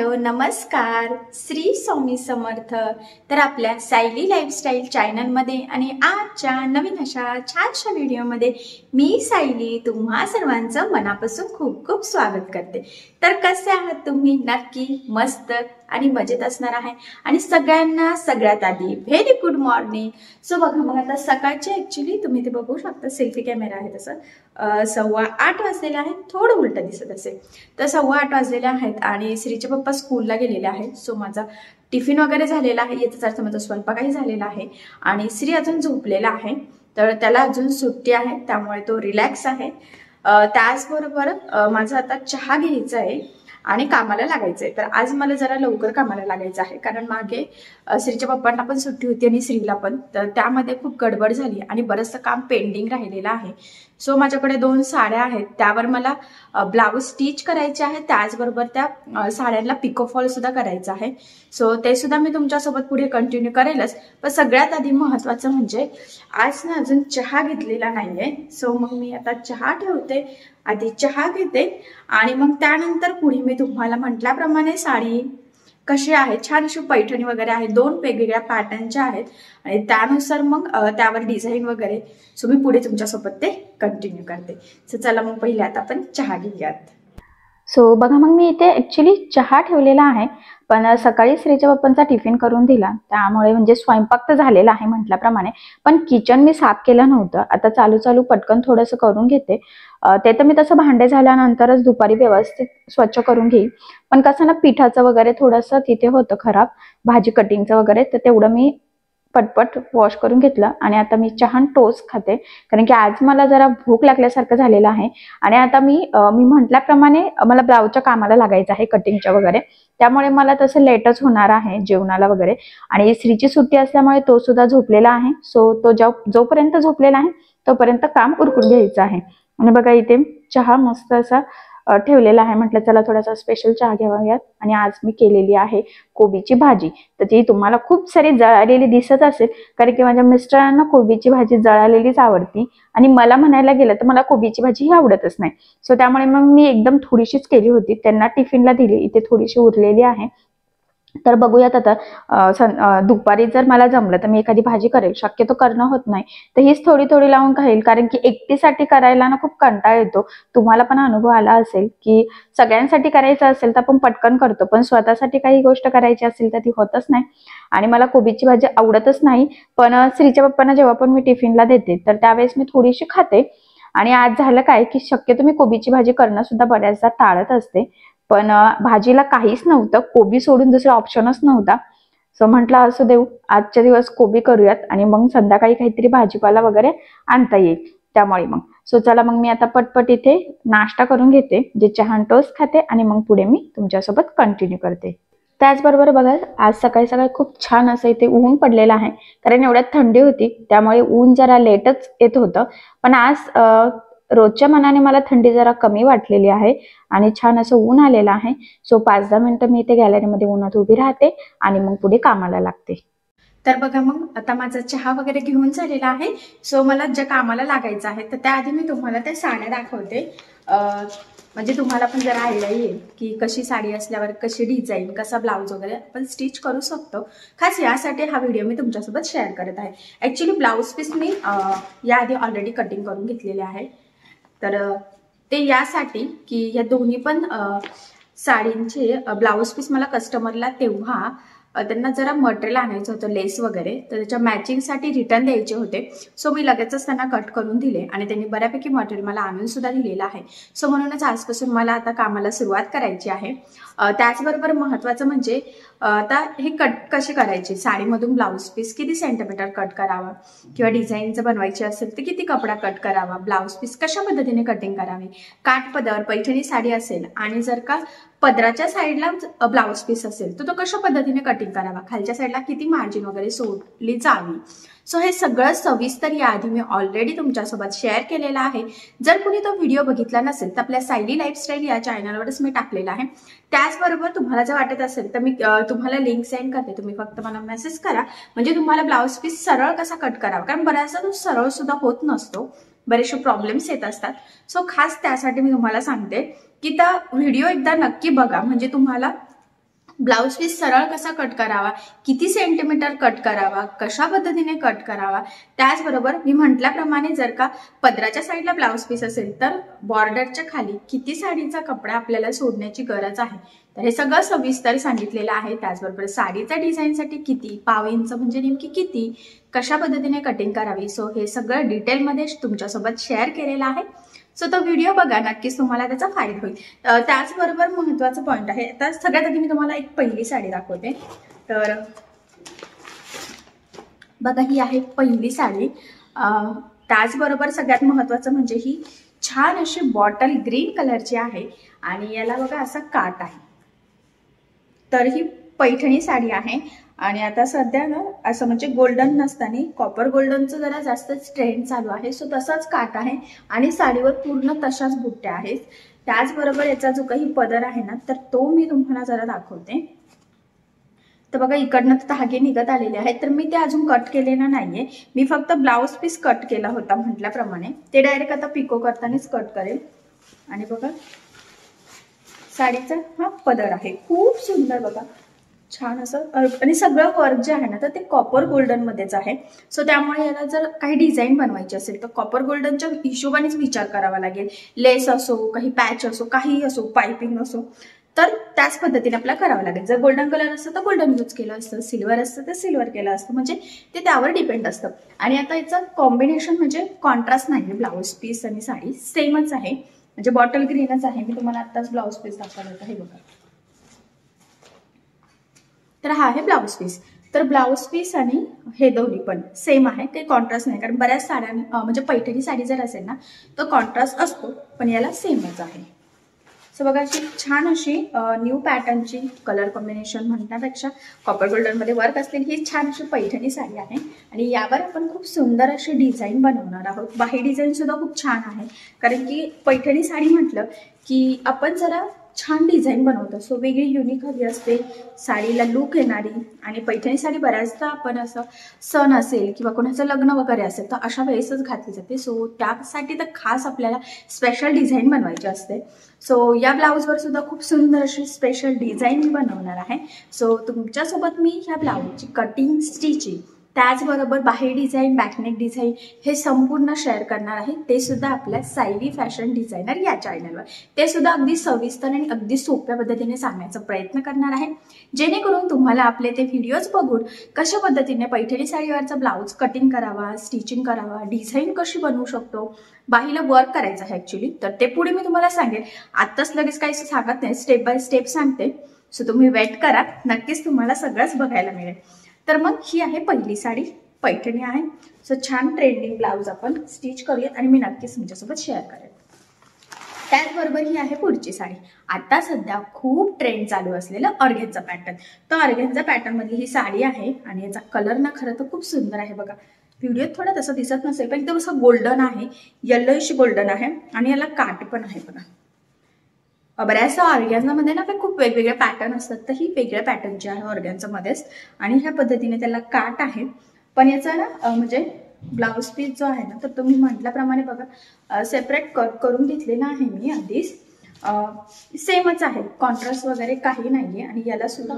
Hello नमस्कार, श्री स्वामी समर्थ। तर आपल्या सायली लाईफस्टाईल चॅनलमध्ये आणि आजच्या नवीन अशा छानशा व्हिडिओमध्ये मी सायली तुम्हा सर्वांचं मनापासून खूप खूप स्वागत करते। तर कसे आहात तुम्ही? नक्की मस्त आणि मजेत असणार आहे। आणि सगळ्यांना सगळ्यात आधी व्हेरी गुड मॉर्निंग। सो बघा, मग आता सकाळचे ॲक्च्युली तुम्ही ते बघू शकता, सेल्फी कॅमेरा आहे तसं 8:15 वाजलेले आहेत, थोडं उलट दिसत असेल तर 8:15 वाजलेले आहेत आणि श्रीचे पप्पा स्कूलला गेलेले आहेत। सो माझा टिफिन वगैरे झालेला आहे, याचाच अर्थ माझा स्वयंपाकही झालेला आहे आणि श्री अजून झोपलेला आहे, तर त्याला अजून सुट्टी आहे त्यामुळे तो रिलॅक्स आहे। त्याचबरोबर माझा आता चहा घ्यायचा आहे आणि कामाला लागायचं आहे। तर आज मला जरा लवकर कामाला लागायचं आहे, कारण मागे श्रीच्या पप्पांना पण सुट्टी होती आणि श्रीला पण, तर त्यामध्ये खूप गडबड झाली आणि बरंचसं काम पेंडिंग राहिलेलं आहे। सो माझ्याकडे 2 साड्या आहेत, त्यावर मला ब्लाऊज स्टिच करायचे आहे, त्याचबरोबर त्या साड्यांना पिकोफॉल सुद्धा करायचं आहे। सो ते सुद्धा मी तुमच्यासोबत पुढे कंटिन्यू करेलच। पण सगळ्यात आधी महत्त्वाचं म्हणजे आज ना अजून चहा घेतलेला नाहीये। सो मग मी आता चहा ठेवते, आधी चहा घेते आणि मग त्यानंतर पुढे मी तुम्हाला म्हटल्याप्रमाणे साडी कशी आहे, छान अशी पैठणी वगैरे आहे, 2 वेगवेगळ्या पॅटर्नच्या आहेत आणि त्यानुसार मग त्यावर डिझाईन वगैरे सो मी पुढे तुमच्यासोबत ते कंटिन्यू करते। सो चला मग पहिले आता आपण चहा घेऊयात। सो बघा, मग मी इथे ॲक्च्युली चहा ठेवलेला आहे, पण सकाळी श्रीच्या पप्पांचा टिफिन करून दिला, त्यामुळे म्हणजे स्वयंपाक तर झालेला आहे म्हटल्याप्रमाणे, पण किचन मी साफ केलं नव्हतं। आता चालू पटकन थोडंसं करून घेते। ते तर मी तसं भांडे झाल्यानंतरच दुपारी व्यवस्थित स्वच्छ करून घेईल, पण कसं ना पिठाचं वगैरे थोडंसं तिथे होतं खराब, भाजी कटिंगचं वगैरे, तर तेवढं मी पटपट वॉश करून घेतलं आणि आता मी चहा टोस्ट खाते, कारण की आज मला जरा भूक लागल्यासारखं झालेलं आहे। आणि आता मी म्हटल्याप्रमाणे मला ब्लाऊजच्या कामाला लागायचं आहे, कटिंगच्या वगैरे, त्यामुळे मला तसं लेटच होणार आहे जेवणाला वगैरे। आणि श्रीची सुट्टी असल्यामुळे तो सुद्धा झोपलेला आहे, सो तो जोपर्यंत झोपलेला आहे तोपर्यंत काम उरकून घ्यायचं आहे। आणि बघा इथे चहा मस्त असा ठेवलेला आहे, म्हटलं चला थोडासा स्पेशल चहा घ्यावायात। आणि आज मी केलेली आहे कोबीची भाजी, तर ती तुम्हाला खूप सारी जळालेली दिसत असेल, कारण की माझ्या मिस्टरांना कोबीची भाजी जळालेलीच आवडती आणि मला म्हणायला गेलं तर मला कोबीची भाजी ही आवडतच नाही। सो त्यामुळे मग मी एकदम थोडीशीच केली होती, त्यांना टिफिनला दिली, इथे थोडीशी उरलेली आहे। तर बघूयात आता दुपारी जर मला जमलं तर मी एखादी भाजी करेल, शक्यतो करणं होत नाही तर हीच थोडी लावून खाईल, कारण की एकटीसाठी करायला ना खूप कंटाळा येतो। तुम्हाला पण अनुभव आला असेल की सगळ्यांसाठी करायचं असेल तर आपण पटकन करतो, पण स्वतःसाठी काही गोष्ट करायची असेल तर ती होतच नाही। आणि मला कोबीची भाजी आवडतच नाही, पण श्रीच्या पप्पांना जेव्हा पण मी टिफिनला देते तर त्यावेळेस मी थोडीशी खाते। आणि आज झालं काय की शक्यतो मी कोबीची भाजी करणं सुद्धा बऱ्याचदा टाळत असते, पण भाजीला काहीच नव्हतं, कोबी सोडून दुसरा ऑप्शनच नव्हता। सो म्हटलं असू देऊ, आजच्या दिवस कोबी करूयात आणि मग संध्याकाळी काहीतरी भाजीपाला वगैरे आणता येईल, त्यामुळे मग सो चला मग मी आता पटपट इथे नाश्ता करून घेते, जे चहा टोस्ट खाते आणि मग पुढे मी तुमच्यासोबत कंटिन्यू करते। त्याचबरोबर बघा, आज सकाळी खूप छान असं इथे ऊन पडलेलं आहे, कारण एवढ्यात थंडी होती त्यामुळे ऊन जरा लेटच येत होतं, पण आज रोजच्या मनाने मला थंडी जरा कमी वाटलेली आहे आणि छान असं ऊन आलेलं आहे। सो 5-10 मिनिटं मी इथे गॅलरीमध्ये उन्हात उभी राहते आणि मग पुढे कामाला लागते। तर बघा, मग आता माझा चहा वगैरे घेऊन झालेला आहे। सो मला ज्या कामाला लागायचं आहे तर त्याआधी मी तुम्हाला त्या साड्या दाखवते, म्हणजे तुम्हाला पण जरा आयडिया येईल की कशी साडी असल्यावर कशी डिझाईन, कसा ब्लाऊज वगैरे आपण स्टिच करू शकतो। खास यासाठी हा व्हिडिओ मी तुमच्यासोबत शेअर करत आहे। ॲक्च्युली ब्लाऊज पीस मी याआधी ऑलरेडी कटिंग करून घेतलेले आहे, तर ते यासाठी की या दोन्ही पण साडींचे ब्लाऊज पीस मला कस्टमरला तेव्हा त्यांना जरा मटेरियल आणायचं होतं, लेस वगैरे, तर त्याच्या मॅचिंगसाठी रिटर्न द्यायचे होते। सो मी लगेचच त्यांना कट करून दिले आणि त्यांनी बऱ्यापैकी मटेरियल मला आणून सुद्धा दिलेलं आहे। सो म्हणूनच आजपासून मला आता कामाला सुरुवात करायची आहे। त्याचबरोबर महत्त्वाचं म्हणजे आता हे कट कसे करायचे, साडीमधून ब्लाऊज पीस किती सेंटीमीटर कट करावा, किंवा डिझाईनचं बनवायची असेल तर किती कपडा कट करावा, ब्लाऊज पीस कशा पद्धतीने कटिंग करावी, काठपदर पैठणी साडी असेल आणि जर का पदराच्या साईडला ब्लाऊज पीस असेल तर तो कशा पद्धतीने कटिंग करावा, खालच्या साईडला किती मार्जिन वगैरे सोडली जावी। सो हे सगळं सविस्तर याआधी मी ऑलरेडी तुमच्यासोबत शेअर केलेलं आहे। जर कुणी तो व्हिडिओ बघितला नसेल तर आपल्या सायली लाईफस्टाईल या चॅनलवरच मी टाकलेला आहे। त्याचबरोबर तुम्हाला जर वाटत असेल तर मी तुम्हाला लिंक सेंड करते, तुम्ही फक्त मला मेसेज करा, म्हणजे तुम्हाला ब्लाऊज पीस सरळ कसा कट करावा, कारण बऱ्याचदा तो सरळ सुद्धा होत नसतो, बरेचसे प्रॉब्लेम्स येत असतात। सो खास त्यासाठी मी तुम्हाला सांगते की त्या व्हिडिओ एकदा नक्की बघा, म्हणजे तुम्हाला ब्लाउज पीस सरळ कसा कट करावा, किती सेंटीमीटर कट करावा, कशा पद्धतीने कट करावा, त्याचबरोबर मी म्हटल्याप्रमाणे जर का पदराच्या साईडला ब्लाउज पीस असेल तर बॉर्डरच्या खाली किती साडीचा कपडा आपल्याला सोडण्याची गरज आहे, तर हे सगळं सविस्तर सांगितलेलं आहे. त्याचबरोबर साडीच्या डिझाईनसाठी किती, पाव इंच म्हणजे नेमकी किती, कशा पद्धतीने कटिंग करावी, सो हे सगळं डिटेलमध्ये तुमच्यासोबत शेअर केलेलं आहे. सो तो व्हिडिओ बघा, नक्कीच तुम्हाला त्याचा फायदा होईल. त्याचबरोबर महत्त्वाचं पॉईंट आहे, आता सगळ्यात आधी मी तुम्हाला एक पहिली साडी दाखवते. तर बघा, ही आहे पहिली साडी. त्याचबरोबर सगळ्यात महत्त्वाचं म्हणजे ही छान अशी बॉटल ग्रीन कलरची आहे आणि याला बघा असा काट आहे. तर ही पैठणी साडी आहे आणि आता सध्या ना असं म्हणजे गोल्डन नसताना कॉपर गोल्डनचं जरा जास्तच ट्रेंड चालू आहे. सो तसाच काट आहे आणि साडीवर पूर्ण तशाच बुट्ट्या आहेत. त्याचबरोबर याचा जो काही पदर आहे ना, तर तो मी तुम्हाला जरा दाखवते. तर बघा, इकडनं धागे निघत आलेले आहेत, तर मी ते अजून कट केलेलं नाहीये. मी फक्त ब्लाउज पीस कट केला होता म्हटल्याप्रमाणे. ते डायरेक्ट आता पिको करतानाच कट करेल. आणि बघा, साडीचा हा पदर आहे, खूप सुंदर बघा, छान असं. आणि सगळं वर्क जे आहे ना, तर ते कॉपर गोल्डन मध्येच आहे. सो त्यामुळे याला जर काही डिझाईन बनवायची असेल तर कॉपर गोल्डनच्या हिशोबानेच विचार करावा लागेल. लेस असो, काही पॅच असो, काही असो, पायपिंग असो, तर त्याच पद्धतीने आपल्याला करावं लागेल. जर गोल्डन कलर असतं तर गोल्डन यूज केलं असतं, सिल्वर असतं तर सिल्वर केलं असतं, म्हणजे ते त्यावर डिपेंड असतं. आणि आता याचं कॉम्बिनेशन म्हणजे कॉन्ट्रास्ट नाही, ब्लाउज पीस आणि साडी सेमच आहे, म्हणजे बॉटल ग्रीनच आहे. मी तुम्हाला आत्ताच ब्लाउज पीस दाखवला होता, हे बघा. तर हा आहे ब्लाउज पीस. तर ब्लाउज पीस आणि हे दोन्ही पण सेम आहे, काही कॉन्ट्रास्ट नाही. कारण बऱ्याच साड्या म्हणजे पैठणी साडी जर असेल ना तर कॉन्ट्रास्ट असतो, पण याला सेमच आहे. सो बघा, अशी छान अशी न्यू पॅटर्नची कलर कॉम्बिनेशन म्हणण्यापेक्षा कॉपर गोल्डनमध्ये वर्क असलेली ही छान अशी पैठणी साडी आहे. आणि यावर आपण खूप सुंदर अशी डिझाईन बनवणार आहोत. बाही डिझाईन सुद्धा खूप छान आहे, कारण की पैठणी साडी म्हटलं की आपण जरा छान डिझाईन बनवतो. सो वेगळी युनिक हवी असते, साडीला लुक येणारी. आणि पैठणी साडी बऱ्याचदा आपण असं सण असेल किंवा कोणाचं लग्न वगैरे असेल तर अशा वेळेसच घातली जाते. सो त्यासाठी तर खास आपल्याला स्पेशल डिझाईन बनवायची असते. सो या ब्लाऊजवर सुद्धा खूप सुंदर अशी स्पेशल डिझाईन मी बनवणार आहे. सो तुमच्यासोबत मी ह्या ब्लाऊजची कटिंग, स्टिचिंग, त्याचबरोबर बाहेर डिझाईन, बॅकनेक डिझाईन हे संपूर्ण शेअर करणार आहे. ते सुद्धा आपल्या सायली फॅशन डिझायनर या चॅनलवर. ते सुद्धा अगदी सविस्तर आणि अगदी सोप्या पद्धतीने सांगण्याचा प्रयत्न करणार आहे, जेणेकरून तुम्हाला आपले ते व्हिडिओज बघून कशा पद्धतीने पैठणी साडीवरचा ब्लाऊज कटिंग करावा, स्टिचिंग करावा, डिझाईन कशी बनवू शकतो, बाहीला वर्क करायचं आहे ॲक्च्युली, तर ते पुढे मी तुम्हाला सांगेन. आत्ताच लगेच काही सांगत नाही, स्टेप बाय स्टेप सांगते. सो तुम्ही वेट करा, नक्कीच तुम्हाला सगळंच बघायला मिळेल. तर मग ही आहे पहिली साडी, पैठणी आहे. सो छान ट्रेंडिंग ब्लाऊज आपण स्टिच करूयात आणि मी नक्कीच तुमच्यासोबत शेअर करेन. त्याचबरोबर ही आहे पुढची साडी. आता सध्या खूप ट्रेंड चालू असलेलं ऑर्गेन्झा पॅटर्न. तर ऑर्गेन्झा पॅटर्न मधली ही साडी आहे आणि याचा कलर ना खरं तर खूप सुंदर आहे. बघा, व्हिडिओत थोडा तसं दिसत नसेल, पण एकदम असं गोल्डन आहे, येल्लोइश गोल्डन आहे आणि याला काट पण आहे. बघा, बऱ्याचशा ऑर्गॅन्झामध्ये ना काही खूप वेगवेगळे पॅटर्न असतात, तर ही वेगळ्या पॅटर्नची आहे ऑर्गॅन्झामध्येच. आणि ह्या पद्धतीने त्याला काट आहे. पण याचा ना म्हणजे ब्लाउज पीस जो आहे ना, तर तुम्ही म्हटल्याप्रमाणे बघा सेपरेट कट करून घेतलेला आहे मी आधीच. सेमच आहे, कॉन्ट्रास्ट वगैरे काही नाहीये. आणि याला सुद्धा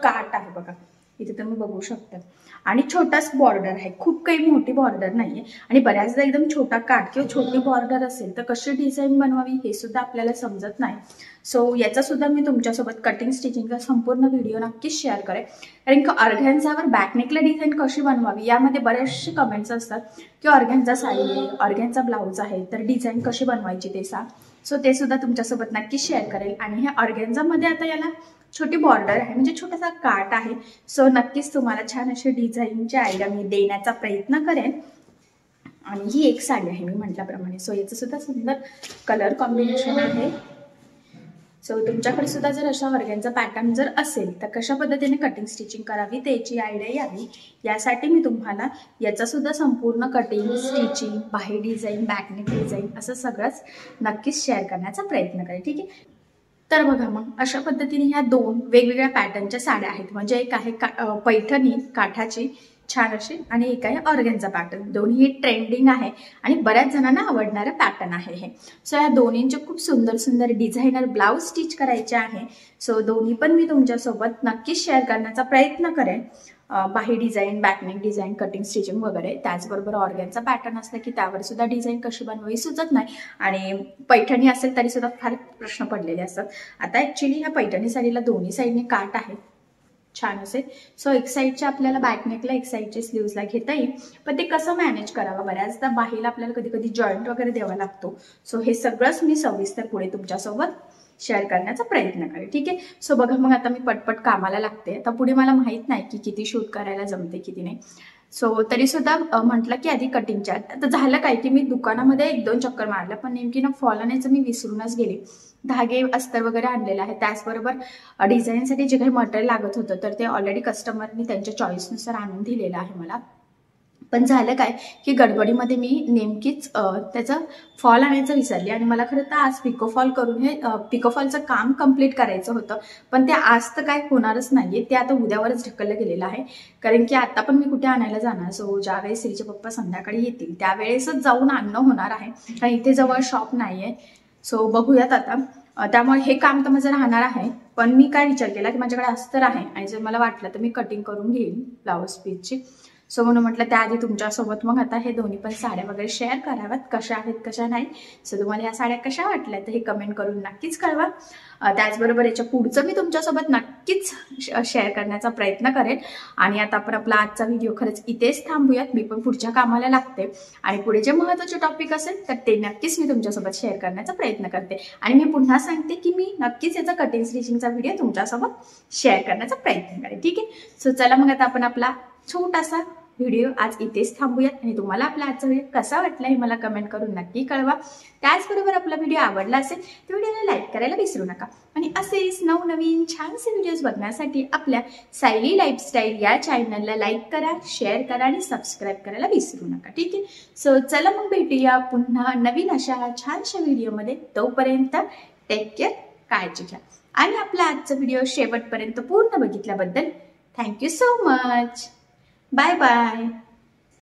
काट आहे बघा, इथे तुम्ही बघू शकता. आणि छोटाच बॉर्डर आहे, खूप काही मोठी बॉर्डर नाहीये. आणि बऱ्याचदा एकदम छोटा काट किंवा छोटी बॉर्डर असेल तर कशी डिझाईन बनवावी हे सुद्धा आपल्याला समजत नाही. सो याचा सुद्धा मी तुमच्यासोबत कटिंग स्टिचिंगचा संपूर्ण व्हिडिओ नक्कीच शेअर करेन. कारण की ऑर्गॅन्झावर बॅकनेकला डिझाईन कशी बनवावी यामध्ये बरेचसे कमेंट्स असतात की ऑर्गॅन्झा साडी आहे, ऑर्गॅन्झा ब्लाऊज आहे, तर डिझाईन कशी बनवायची ते सांग. सो ते सुद्धा तुमच्यासोबत नक्कीच शेअर करेल. आणि ह्या ऑर्गॅन्झामध्ये आता याला छोटी बॉर्डर आहे, म्हणजे छोटासा काट आहे. सो नक्कीच तुम्हाला छान अशी डिझाईनची आयडिया मी देण्याचा प्रयत्न करेन. आणि ही एक साडी आहे मी म्हटल्याप्रमाणे. सो याचं सुद्धा सुंदर कलर कॉम्बिनेशन आहे. सो तुमच्याकडे सुद्धा जर अशा ऑर्गॅन्झा पॅटर्न जर असेल तर कशा पद्धतीने कटिंग स्टिचिंग करावी त्याची आयडिया यावी, यासाठी मी तुम्हाला याचा सुद्धा संपूर्ण कटिंग, स्टिचिंग, बाहेर डिझाईन, बॅकनेक डिझाईन असं सगळंच नक्कीच शेअर करण्याचा प्रयत्न करेल. ठीक आहे. तर बघा, मग अशा पद्धतीने ह्या दोन वेगवेगळ्या पॅटर्नच्या साड्या आहेत. म्हणजे एक आहे पैठणी काठाची, छान असे, आणि एक आहे ऑर्गेन्झा पॅटर्न. दोन्ही ट्रेंडिंग आहे आणि बऱ्याच जणांना आवडणारं पॅटर्न आहे हे. सो या दोन्हींचे खूप सुंदर सुंदर डिझायनर ब्लाऊज स्टिच करायचे आहे. सो दोन्ही पण मी तुमच्यासोबत नक्कीच शेअर करण्याचा प्रयत्न करेन. बाही design, back neck design, cutting stitching वगैरे. त्याचबरोबर ऑर्गेन्झा पॅटर्न असलं की त्यावर सुद्धा डिझाईन कशी बनवावी सुचत नाही, आणि पैठणी असेल तरी सुद्धा फार प्रश्न पडलेले असतात. आता ऍक्च्युली ह्या पैठणी साडीला दोन्ही साईडने काट आहे छान असे. सो एक साईडच्या आपल्याला बॅकनेकला, एक साईडच्या स्लीव्सला घेता येईल, पण ते कसं मॅनेज करावं. बऱ्याचदा बाहीला आपल्याला कधी कधी जॉईंट वगैरे द्यावा लागतो. सो हे सगळंच मी सविस्तर पुढे तुमच्यासोबत शेअर करण्याचा प्रयत्न करेन. ठीक आहे. सो बघा मग आता मी पटपट कामाला लागते. आता पुढे मला माहित नाही की किती शूट करायला जमते किती नाही. सो तरी सुद्धा म्हटलं की आधी कटिंगच्या. आता झालं काय की मी दुकानामध्ये 1-2 चक्कर मारल्या, पण नेमकी ना फॉल आणायचं मी विसरूनच गेले. धागे अस्तर वगैरे आणलेलं आहे. त्याचबरोबर डिझाईनसाठी जे काही मटेरियल लागत होतं तर ते ऑलरेडी कस्टमरनी त्यांच्या चॉईसनुसार आणून दिलेलं आहे मला. पण झालं काय की गडबडीमध्ये मी नेमकीच त्याचं फॉल आणायचं विसरली, आणि मला खरं तर आज पिकोफॉल करून हे पिकोफॉलचं काम कम्प्लीट करायचं होतं. पण ते आज तर काय होणारच नाहीये, ते आता उद्यावरच ढकललं गेलेलं आहे. कारण की आता पण मी कुठे आणायला जाणार. सो ज्यावेळेस श्रीचे पप्पा संध्याकाळी येतील त्यावेळेसच जाऊन आणणं होणार आहे, कारण इथे जवळ शॉप नाहीये. सो बघूयात आता. त्यामुळे हे काम तर माझं राहणार आहे. पण मी काय विचार केला की माझ्याकडे अस्तर आहे, आणि जर मला वाटलं तर मी कटिंग करून घेईन ब्लाऊज पीसची. सो म्हणून म्हटलं त्याआधी तुमच्यासोबत मग आता हे दोन्ही पण साड्या वगैरे शेअर कराव्यात, कशा आहेत कशा नाही. सो तुम्हाला या साड्या कशा वाटल्या तर हे कमेंट करून नक्कीच कळवा. त्याचबरोबर याच्या पुढचं मी तुमच्यासोबत नक्कीच शेअर करण्याचा प्रयत्न करेन. आणि आता आपण आपला आजचा व्हिडिओ खरंच इथेच थांबूयात. मी पण पुढच्या कामाला लागते, आणि पुढे जे महत्त्वाचे टॉपिक असेल तर ते नक्कीच मी तुमच्यासोबत शेअर करण्याचा प्रयत्न करते. आणि मी पुन्हा सांगते की मी नक्कीच याचा कटिंग स्टिचिंगचा व्हिडिओ तुमच्यासोबत शेअर करण्याचा प्रयत्न करेन. ठीक आहे. सो चला मग आता आपण आपला छोटासा व्हिडिओ आज इथेच थांबूयात, आणि तुम्हाला आपला आजचा व्हिडिओ कसा वाटला हे मला कमेंट करून नक्की कळवा. त्याचबरोबर आपला व्हिडिओ आवडला असेल तर व्हिडिओला लाईक करायला विसरू नका. आणि असेच नवनवीन छानसे व्हिडिओज बघण्यासाठी आपल्या सायली लाईफस्टाईल या चॅनलला लाईक करा, शेअर करा आणि सबस्क्राईब करायला विसरू नका. ठीक आहे. सो चला मग भेटूया पुन्हा नवीन अशा छानशा व्हिडिओमध्ये. तोपर्यंत टेक केअर, काळजी घ्या. आणि आपला आजचा व्हिडिओ शेवटपर्यंत पूर्ण बघितल्याबद्दल thank you so. Bye bye.